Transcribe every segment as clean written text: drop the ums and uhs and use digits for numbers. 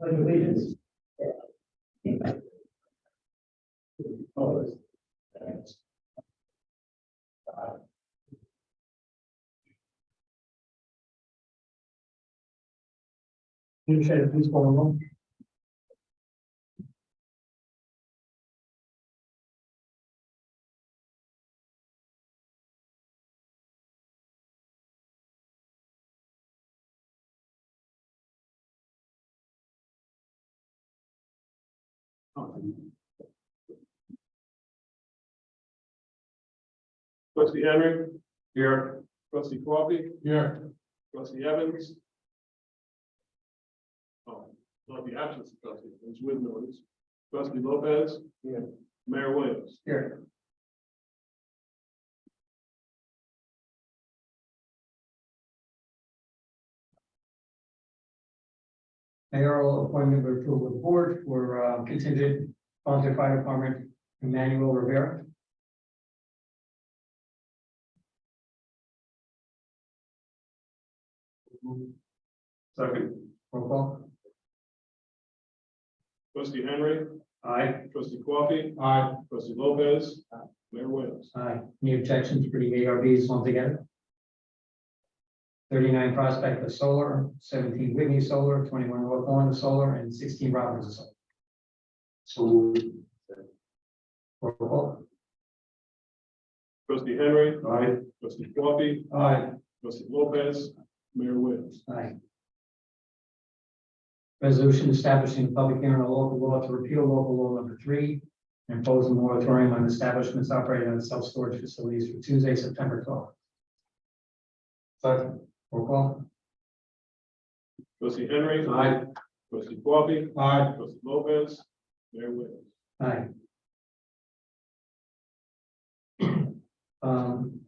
Pledge allegiance. Opposed. Administrator, please call the roll. Trustee Henry. Here. Trustee Coffee. Here. Trustee Evans. Oh, not the absence of trustee, it's with notice. Trustee Lopez. Here. Mayor Williams. Here. Mayoral appointment with approval of the board for contingent volunteer fire department Emmanuel Rivera. Second. Roll call. Trustee Henry. Aye. Trustee Coffee. Aye. Trustee Lopez. Mayor Williams. Aye. Any objections for the ARBs altogether? 39 Prospect of Solar, 17 Whitney Solar, 21 North Lawn Solar, and 16 Robbins Solar. So. Roll call. Trustee Henry. Aye. Trustee Coffee. Aye. Trustee Lopez. Mayor Williams. Aye. Resolution establishing a public hearing on local law to repeal local law number 3 and impose a moratorium on establishments operating on self-storage facilities for Tuesday, September 12th. Second. Roll call. Trustee Henry. Aye. Trustee Coffee. Aye. Trustee Lopez. Mayor Williams. Aye.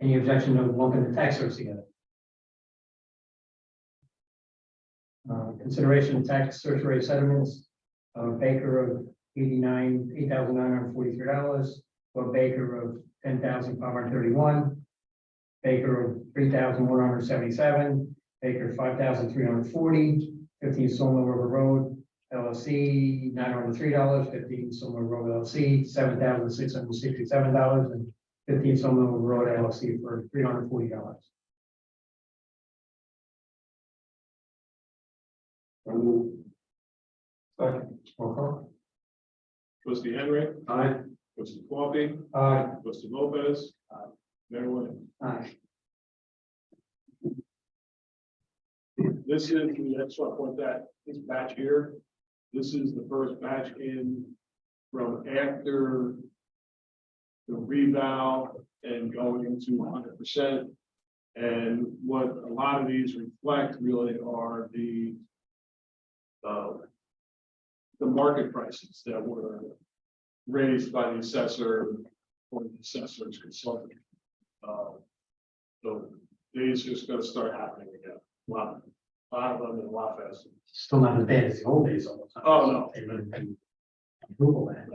Any objection to lumping the tax service together? Consideration of tax surcharge settlements, Baker of $8,943, or Baker of $10,531, Baker of $3,177, Baker 5,340, 15 Sawmill River Road, LLC, $903, 15 Sawmill Road LLC, $7,667, and 15 Sawmill River Road LLC for $340. Second. Roll call. Trustee Henry. Aye. Trustee Coffee. Aye. Trustee Lopez. Mayor Williams. Aye. This is, I just want to point that, this batch here, this is the first batch in from after the revow and going to 100%. And what a lot of these reflect really are the market prices that were raised by the assessor or the assessor's consultant. So these just going to start happening again. A lot of them and a lot faster. Still not as bad as the old days all the time. Oh, no. They would have been Google that.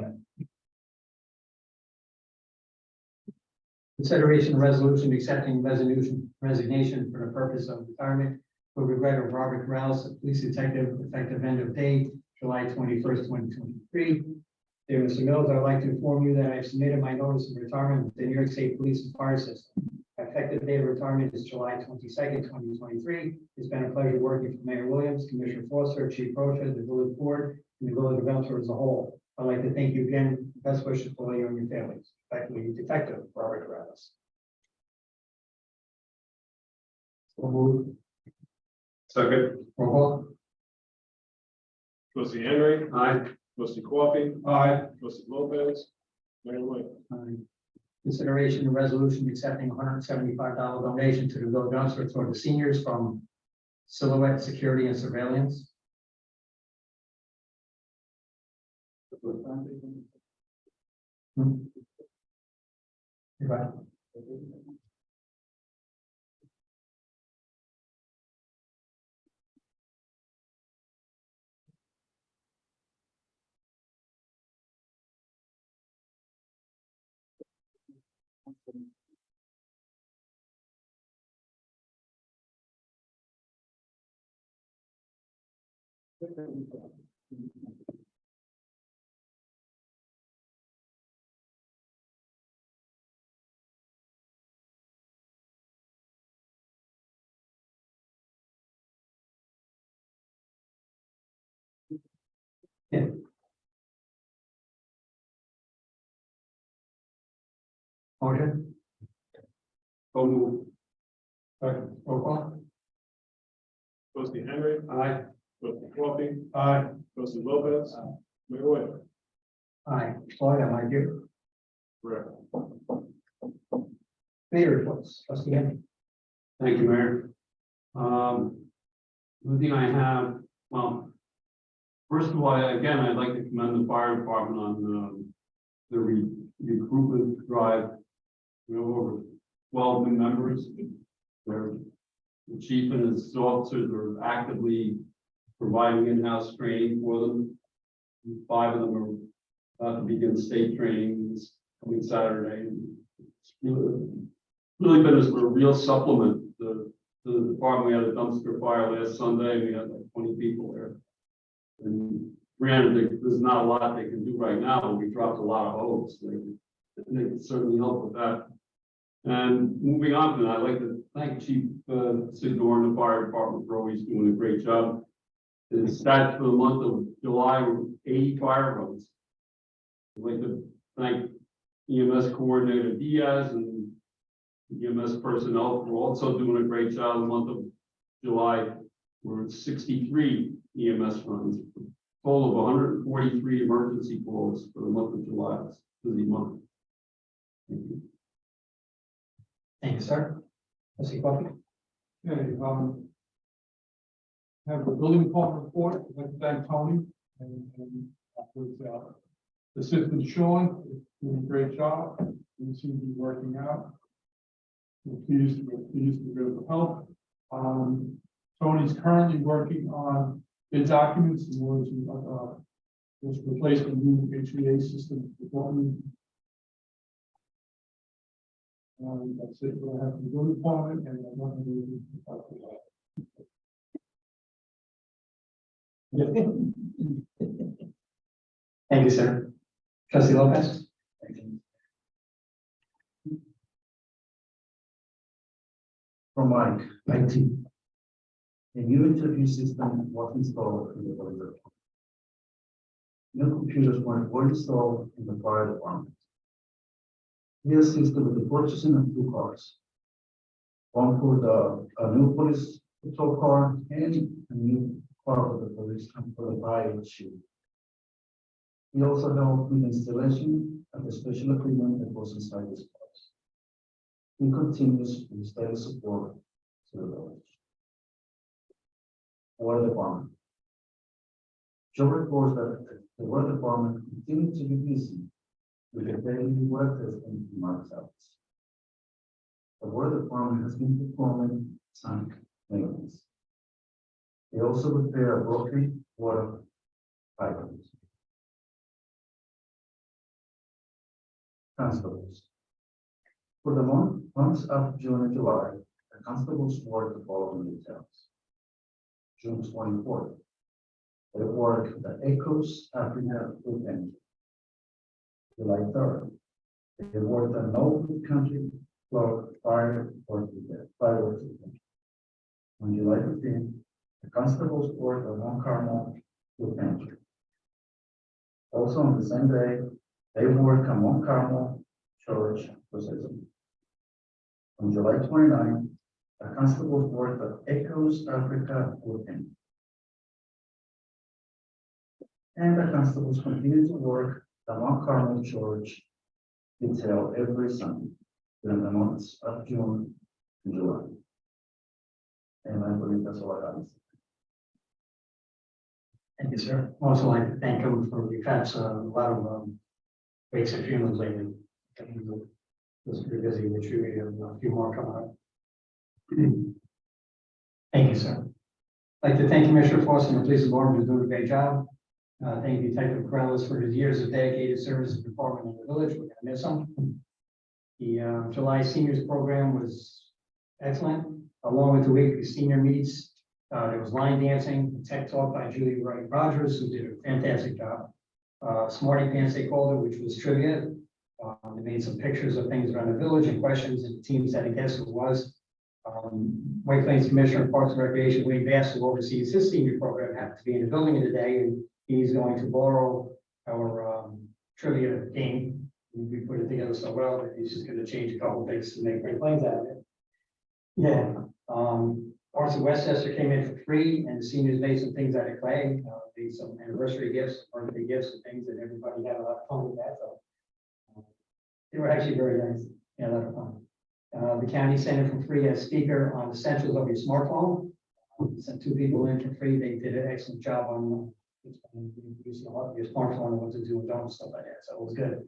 Consideration of resolution accepting resignation for the purpose of retirement with regret of Robert Rouse, a police detective, effective end of date, July 21st, 2023. Dear Mr. Mills, I'd like to inform you that I've submitted my notice of retirement with the New York State Police and Fire System. Effective date of retirement is July 22nd, 2023. It's been a pleasure working for Mayor Williams, Commissioner Foster, Chief Rocha, the village board, and the village of Elmsford as a whole. I'd like to thank you again. Best wishes for you and your families. Effectively, Detective Robert Rouse. So moved. Second. Roll call. Trustee Henry. Aye. Trustee Coffee. Aye. Trustee Lopez. Mayor Williams. Consideration and resolution accepting $175 donation to the village of Elmsford for the seniors from Silhouette Security and Surveillance. Right. Motion? So move. Second. Roll call? Trustee Henry, Aye. trustee Coffee, Aye. trustee Lopez, Mayor White. Aye. Floyd, am I here? Correct. Committee reports, trustee Henry. Thank you, Mayor. The thing I have, well, first of all, again, I'd like to commend the fire department on the recruitment drive. We have over 12 new members. The chief and his officers are actively providing in-house training for them. 5 of them are about to begin state training this coming Saturday. It's really been a real supplement to the department. We had a dumpster fire last Sunday. We had like 20 people there. And granted, there's not a lot they can do right now, but we dropped a lot of hose. They can certainly help with that. And moving on to that, I'd like to thank Chief Sidor and the fire department for always doing a great job. The stats for the month of July were 80 fire runs. I'd like to thank EMS coordinator Diaz and EMS personnel for also doing a great job in the month of July. We're at 63 EMS runs, a total of 143 emergency calls for the month of July. It's a busy month. Thank you. Thank you, sir. Trustee Coffee. Okay, have the building department report. I'd like to thank Tony and with assistant Sean, doing a great job. We seem to be working out. We're pleased with the help. Tony's currently working on the documents in order to just replace the new HVAC system. That's it. We'll have the building department and nothing to do Thank you, sir. Trustee Lopez. From Mike, IT. A new interview system was installed in the boiler. New computers were installed in the fire department. We assisted with the purchasing of 2 cars. One for a new police patrol car and a new car for the police and for the fire chief. He also helped with the installation of the special equipment that was inside these cars. He continues with steady support to the village. Water department. Joe reports that the water department continues to be busy with the daily water testing in Mark's house. The water department has been performing tank maintenance. They also repair broken water pipelines. Constables. For the months of June and July, the constables work the following details. June 24th, they work the Echoes Africa weekend. July 3rd, they work the Norwood Country Club fireworks weekend. On July 15th, the constables work the Mount Carmel weekend. Also on the same day, they work a Mount Carmel church procession. On July 29th, the constables work the Echoes Africa weekend. And the constables continue to work the Mount Carmel church detail every Sunday during the months of June and July. And I believe that's all I have. Thank you, sir. Also like to thank him for the events, a lot of wakes and funerals lately. It was pretty busy, which we have a few more coming up. Thank you, sir. I'd like to thank Commissioner Foster and the police department for doing a great job. Thank you, Detective Corrales, for his years of dedicated service to the department and the village. We're gonna miss him. The July seniors program was excellent, along with the weekly senior meets. There was line dancing, tech talk by Julie Wright Rogers, who did a fantastic job. Smarty Pants, they called it, which was trivia. They made some pictures of things around the village and questions, and the teams had to guess who it was. White Plains Commissioner of Parks and Recreation, Wade Bass, who oversees his senior program, happened to be in the building today, and He's going to borrow our trivia game. We put it together so well that he's just gonna change a couple things to make great plays out of it. Yeah, Arts of Westchester came in for free and the seniors made some things out of clay, made some anniversary gifts, birthday gifts and things, and everybody had a lot of fun with that, so. They were actually very nice, yeah, a lot of fun. The county sent it for free as speaker on the essentials of your smartphone. Sent 2 people in for free, they did an excellent job on using your smartphone and what to do and don't, stuff like that, so it was good.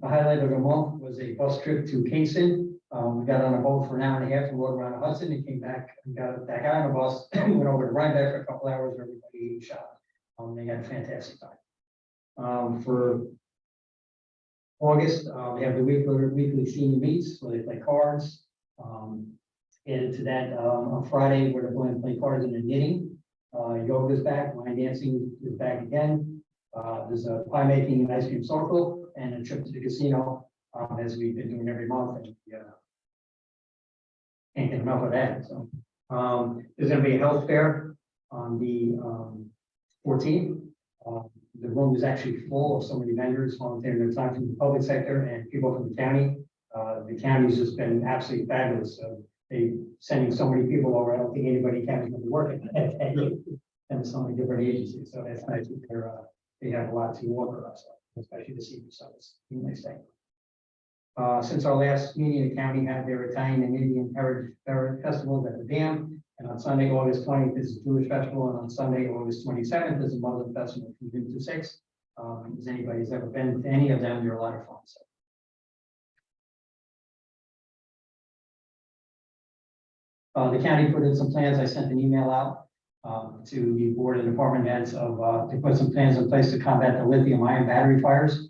The highlight of the month was a bus trip to Kingston. We got on a boat for an hour and a half and rode around the Hudson and came back and got back on a bus, went over to Rhinebeck for a couple hours, where everybody ate shop. They had a fantastic time. For August, we have the weekly senior meets where they play cards. Added to that, on Friday, we're going to play cards and knitting. Yoga's back, line dancing is back again. There's a pie making and ice cream circle and a trip to the casino, as we've been doing every month. And can't get enough of that. So there's going to be a health fair on the 14th. The room is actually full of so many vendors volunteering their time from the public sector and people from the county. The county's just been absolutely fabulous. They sending so many people over. I don't think anybody can be working. And so many different agencies. So that's nice that they have a lot to offer us, especially the senior service. Nice thing. Since our last meeting, the county had their Italian and Indian Heritage Festivals at the dam. And on Sunday, August 20th is the Jewish Festival. And on Sunday, August 27th is the Muslim Festival from noon to 6. If anybody's ever been to any of them, they're a lot of fun. So. The county put in some plans. I sent an email out to the board and department heads of to put some plans in place to combat the lithium-ion battery fires.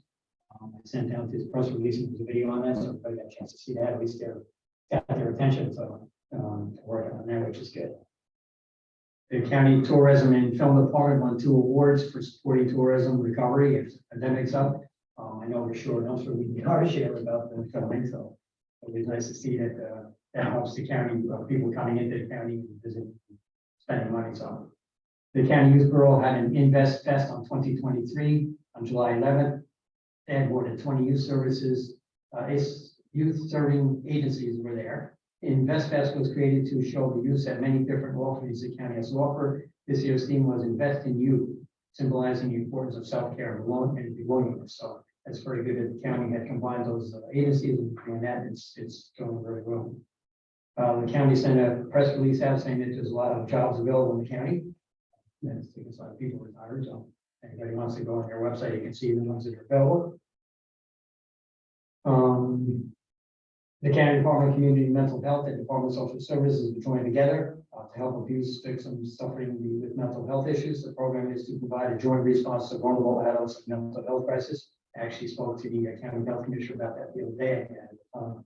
I sent out this press release and there's a video on that, so everybody got a chance to see that. At least they're got their attention, so working on that, which is good. The county tourism and film department won 2 awards for supporting tourism recovery if the pandemic's up. I know we're short, I'm sure we can get our share about the filming, so it was nice to see that that helps the county, people coming into the county and visiting, spending money. So the county youth bureau had an Invest Fest on 2023 on July 11th. They had more than 20 youth services, youth serving agencies were there. Invest Fest was created to show the youth that many different offerings the county has to offer. This year's theme was Invest in You, symbolizing the importance of self-care and belongingness. So that's very good that the county had combined those agencies and doing that. It's going very well. The county sent a press release out saying that there's a lot of jobs available in the county. And it's because a lot of people retired, so anybody wants to go on their website, you can see the ones that are available. The County Department of Community and Mental Health and Department of Social Services are joined together to help abuse victims suffering with mental health issues. The program is to provide a joint response to vulnerable adults with mental health crisis. I actually spoke to the County Health Commissioner about that the other day and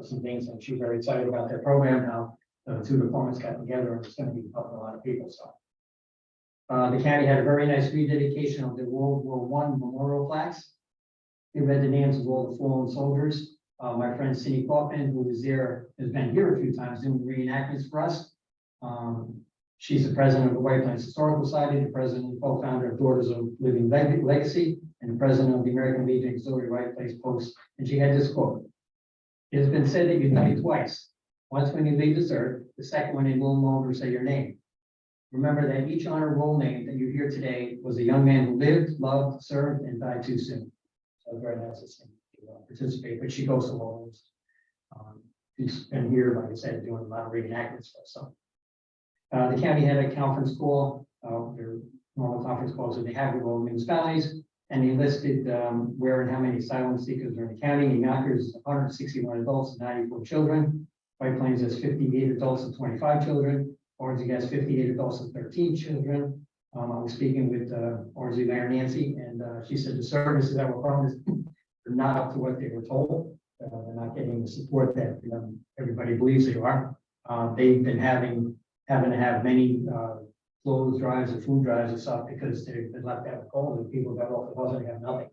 some things, and she's very excited about that program now. The 2 departments got together and it's going to be helping a lot of people. So the county had a very nice rededication of the World War I memorial plaques. They read the names of all the fallen soldiers. My friend Cindy Kaufman, who was there, has been here a few times doing reenactments for us. She's the president of the White Plains Historical Society, the president and co-founder of Daughters of Living Legacy, and the president of the American Legion Auxiliary White Plains Post. And she had this quote: "It has been said that you die twice. Once when you leave this earth, the second one you will no longer say your name. Remember that each honor roll name that you hear today was a young man who lived, loved, served, and died too soon." So very nice to see participate, but she goes to all those. She's been here, like I said, doing a lot of reenactments for us. So the county had a conference call, their normal conference calls that they have with all municipalities, and they listed where and how many asylum seekers are in the county. In Yonkers, 161 adults and 94 children. White Plains has 58 adults and 25 children. Orangey has 58 adults and 13 children. I was speaking with Orangey Mayor Nancy, and she said the services that were promised are not up to what they were told. They're not getting the support that everybody believes they are. They've been having to have many clothes drives and food drives and stuff because they've been left out cold and people got off the bus and have nothing.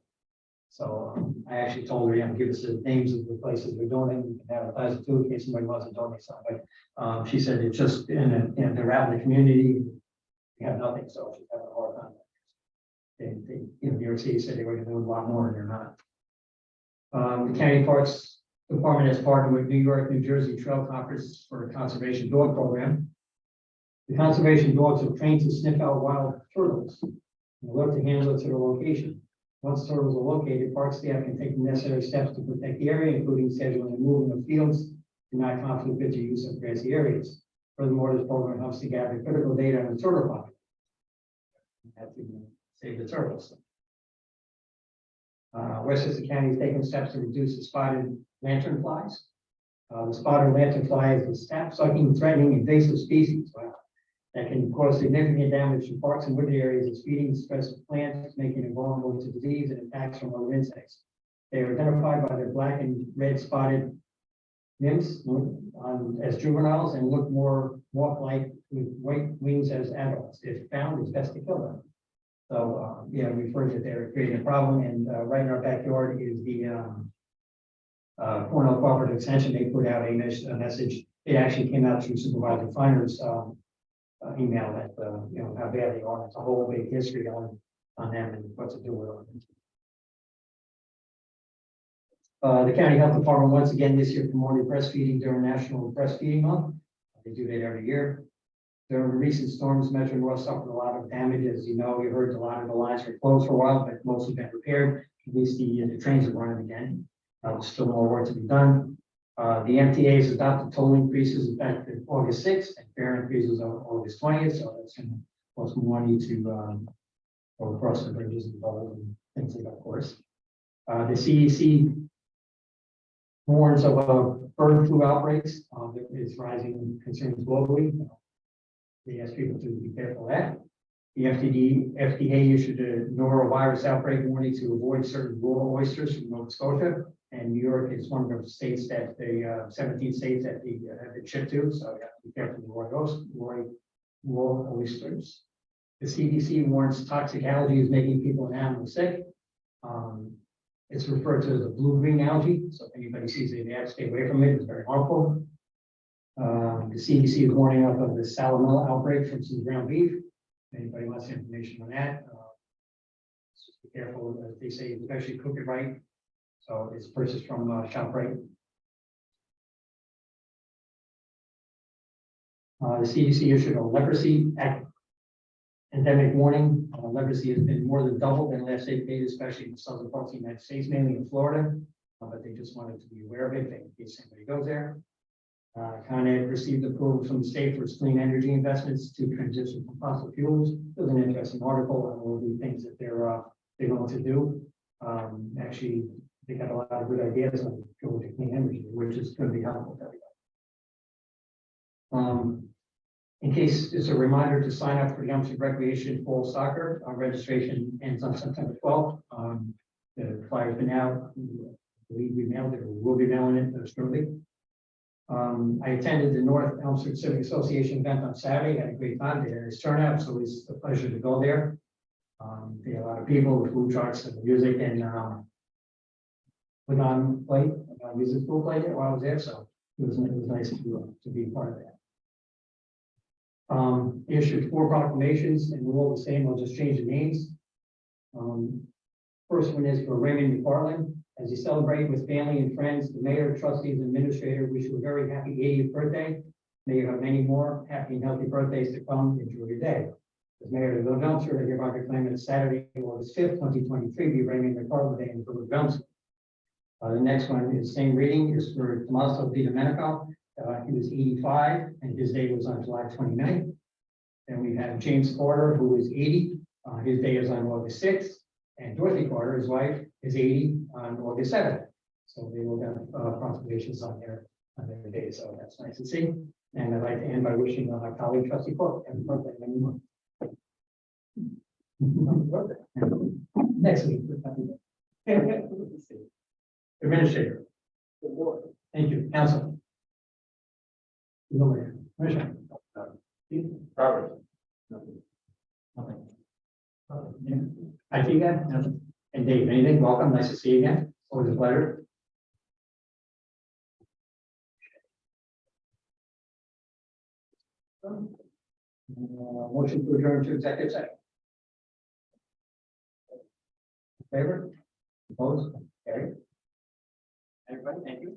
So I actually told her, give us the names of the places we're donating. We can advertise it too in case somebody wants to donate something. But she said it's just they're out in the community. We have nothing, so she's having a hard time. New York City said they were gonna do a lot more, and they're not. The county parks department has partnered with New York, New Jersey Trail Conference for a conservation dog program. The conservation dogs are trained to sniff out wild turtles and alert the handler to their location. Once turtles are located, park staff can take the necessary steps to protect the area, including scheduling and moving of fields to not conflict with the use of grassy areas. Furthermore, this program helps to gather critical data on the turtle population. Have to save the turtles. Westchester County is taking steps to reduce the spotted lanternflies. The spotted lanternfly is a sap-sucking, threatening, invasive species. Wow. That can cause significant damage to parks and wooded areas as feeding stress plants, making it vulnerable to disease and attacks from other insects. They are identified by their black and red spotted nymphs as juveniles and look more walk-like with white wings as adults. If found, it's best to kill them. So, yeah, we've heard that they're creating a problem, and right in our backyard is the Cornell Cooperative Extension. They put out a message. It actually came out through Supervisor Feiner's email that, how bad they are. It's a whole big history on them and what to do with them. The county health department, once again this year, promoted breastfeeding during National Breastfeeding Month. They do that every year. During the recent storms, Metro North suffered a lot of damage. As you know, you heard a lot of the lines were closed for a while, but most have been repaired. At least the trains are running again. There's still more work to be done. The MTA has adopted toll increases effective August 6th and fare increases on August 20th. So that's going to cost more money to go across the bridges and tolls and things like that, of course. The CEC warns of bird flu outbreaks. It's rising concerns globally. They ask people to be careful of that. The FDA issued a norovirus outbreak warning to avoid certain rural oysters from Nova Scotia. And New York is one of the states that 17 states that they have been shipped to. So you have to be careful of rural oysters. The CDC warns toxic algae is making people and animals sick. It's referred to as a blue-green algae. So if anybody sees it, they have to stay away from it. It's very harmful. The CDC is warning up of the salmonella outbreak from some ground beef. If anybody wants information on that, just be careful. As they say, especially cook it right. So it's purchased from ShopRite. The CDC issued a leprosy endemic warning. Leprosy has been more than doubled in the last 8 days, especially in the southern parts of the United States, mainly in Florida. But they just wanted to be aware of it in case anybody goes there. Con Ed received approval from the state for its clean energy investments to transition from fossil fuels. It was an interesting article on all the things that they're going to do. Actually, they got a lot of good ideas on fuel to clean energy, which is going to be helpful to everybody. In case it's a reminder to sign up for Youngstown Recreation Fall Soccer, our registration ends on September 12th. The flyer's been out. I believe we mailed it, or we'll be mailing it shortly. I attended the North Elmsford Civic Association event on Saturday, had a great time. They had a nice turnout, so it's a pleasure to go there. There are a lot of people with food trucks and music, and put on play, music school played there while I was there, so it was nice to be a part of that. Issued 4 proclamations, and we're all the same. I'll just change the names. First one is for Raymond McFarland. As you celebrate with family and friends, the mayor, trustees, and administrator wish you a very happy 80th birthday. May you have many more happy and healthy birthdays to come. Enjoy your day. As mayor of the Village of Elmsford, I hereby proclaim that Saturday, August 5th, 2023, be Raymond McFarland Day in the Village of Elmsford. The next one is same reading is for Tommaso Di Domenico. He was 85 and his day was on July 29th. Then we have James Carter, who is 80. His day is on August 6th. And Dorothy Carter, his wife, is 80 on August 7th. So they will have proclamations on their day. So that's nice to see. And I'd like to end by wishing my colleague trustee Cook happy birthday many more. Next week. Administrator. Thank you. Council. Commissioner. Robert. Nothing. Yeah. I see you again. Nothing. And Dave, anything? Welcome. Nice to see you again. Always a pleasure. Motion to adjourn to executive session. Favor? Opposed? Carried. Everybody, thank you.